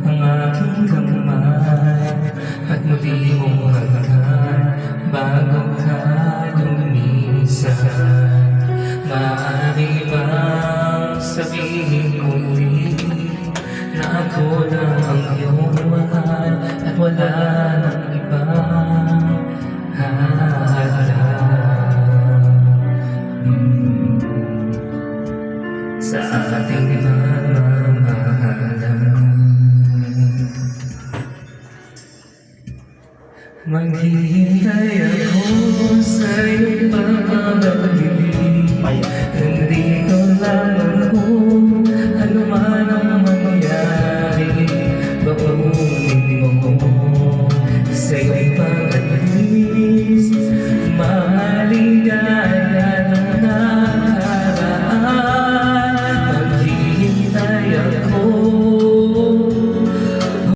ang aking kamay at muli mong hagkan bago ka lumisan. Maaari bang sabihin muli na ako lang ang iyong mahal at wala nang ibang sa ating mamamahalan. Maghihintay ako sa iyong pagbabalik.